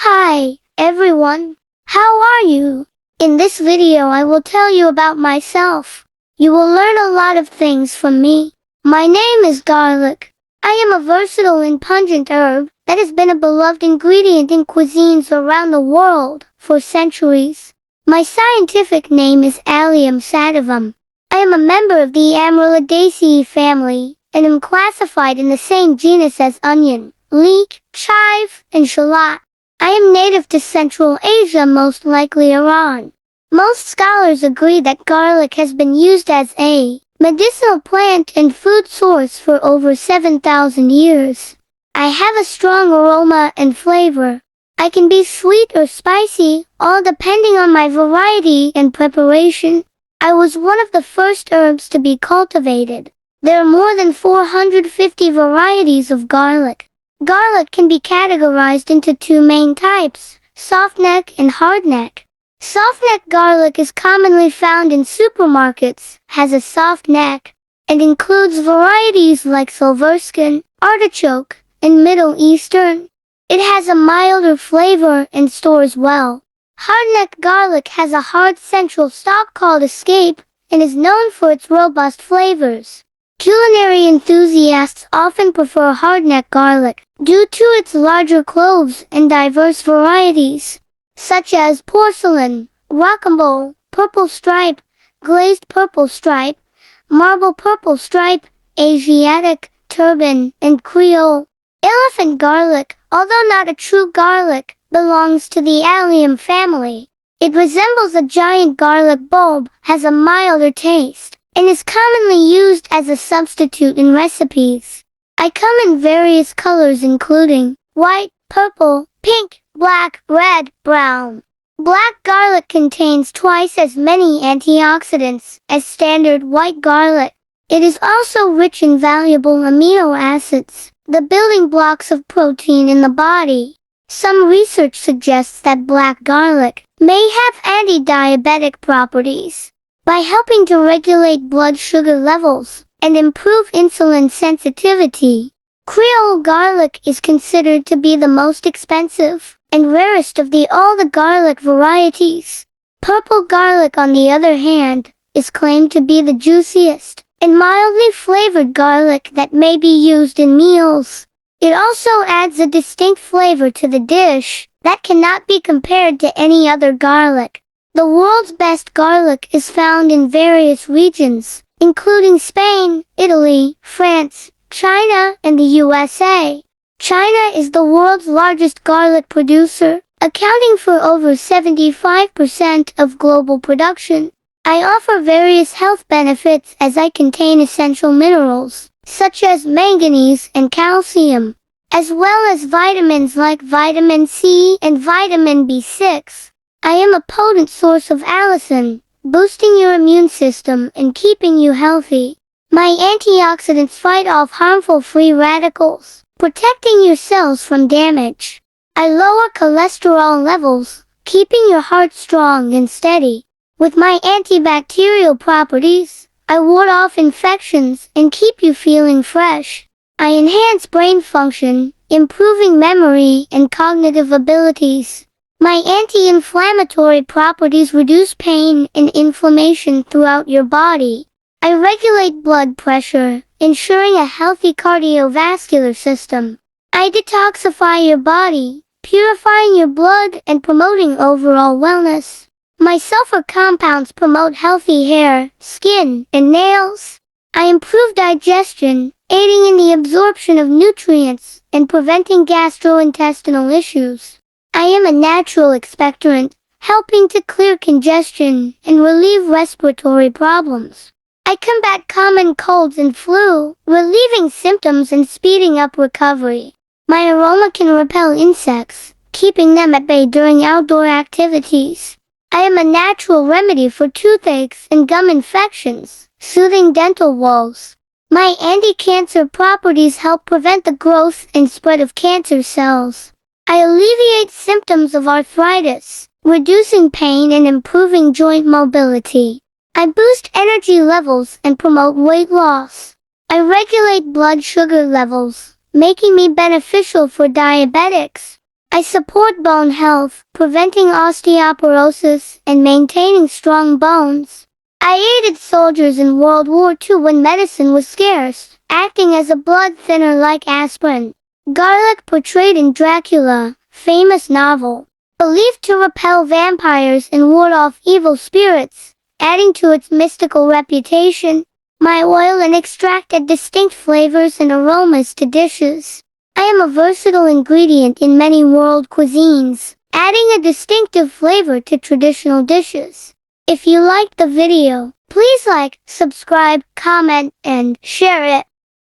Hi, everyone. How are you? In this video I will tell you about myself. You will learn a lot of things from me. My name is garlic. I am a versatile and pungent herb that has been a beloved ingredient in cuisines around the world for centuries. My scientific name is Allium sativum. I am a member of the Amaryllidaceae family and am classified in the same genus as onion, leek, chive, and shallot. I am native to Central Asia, most likely Iran. Most scholars agree that garlic has been used as a medicinal plant and food source for over 7,000 years. I have a strong aroma and flavor. I can be sweet or spicy, all depending on my variety and preparation. I was one of the first herbs to be cultivated. There are more than 450 varieties of garlic. Garlic can be categorized into two main types, softneck and hardneck. Softneck garlic is commonly found in supermarkets, has a soft neck, and includes varieties like Silverskin, artichoke, and Middle Eastern. It has a milder flavor and stores well. Hardneck garlic has a hard central stalk called a scape, and is known for its robust flavors. Culinary enthusiasts often prefer hardneck garlic due to its larger cloves and diverse varieties, such as porcelain, rocambole, purple stripe, glazed purple stripe, marble purple stripe, Asiatic, turban, and Creole. Elephant garlic, although not a true garlic, belongs to the Allium family. It resembles a giant garlic bulb, has a milder taste, and is commonly used as a substitute in recipes. I come in various colors including white, purple, pink, black, red, brown. Black garlic contains twice as many antioxidants as standard white garlic. It is also rich in valuable amino acids, the building blocks of protein in the body. Some research suggests that black garlic may have anti-diabetic properties by helping to regulate blood sugar levels and improve insulin sensitivity. Creole garlic is considered to be the most expensive and rarest of all the garlic varieties. Purple garlic, on the other hand, is claimed to be the juiciest and mildly flavored garlic that may be used in meals. It also adds a distinct flavor to the dish that cannot be compared to any other garlic. The world's best garlic is found in various regions, including Spain, Italy, France, China, and the USA. China is the world's largest garlic producer, accounting for over 75% of global production. I offer various health benefits as I contain essential minerals, such as manganese and calcium, as well as vitamins like vitamin C and vitamin B6. I am a potent source of allicin, boosting your immune system and keeping you healthy. My antioxidants fight off harmful free radicals, protecting your cells from damage. I lower cholesterol levels, keeping your heart strong and steady. With my antibacterial properties, I ward off infections and keep you feeling fresh. I enhance brain function, improving memory and cognitive abilities. My anti-inflammatory properties reduce pain and inflammation throughout your body. I regulate blood pressure, ensuring a healthy cardiovascular system. I detoxify your body, purifying your blood and promoting overall wellness. My sulfur compounds promote healthy hair, skin, and nails. I improve digestion, aiding in the absorption of nutrients and preventing gastrointestinal issues. I am a natural expectorant, helping to clear congestion and relieve respiratory problems. I combat common colds and flu, relieving symptoms and speeding up recovery. My aroma can repel insects, keeping them at bay during outdoor activities. I am a natural remedy for toothaches and gum infections, soothing dental woes. My anti-cancer properties help prevent the growth and spread of cancer cells. I alleviate symptoms of arthritis, reducing pain and improving joint mobility. I boost energy levels and promote weight loss. I regulate blood sugar levels, making me beneficial for diabetics. I support bone health, preventing osteoporosis and maintaining strong bones. I aided soldiers in World War II when medicine was scarce, acting as a blood thinner like aspirin. Garlic portrayed in Dracula, famous novel, believed to repel vampires and ward off evil spirits, adding to its mystical reputation. My oil and extract add distinct flavors and aromas to dishes. I am a versatile ingredient in many world cuisines, adding a distinctive flavor to traditional dishes. If you liked the video, please like, subscribe, comment, and share it.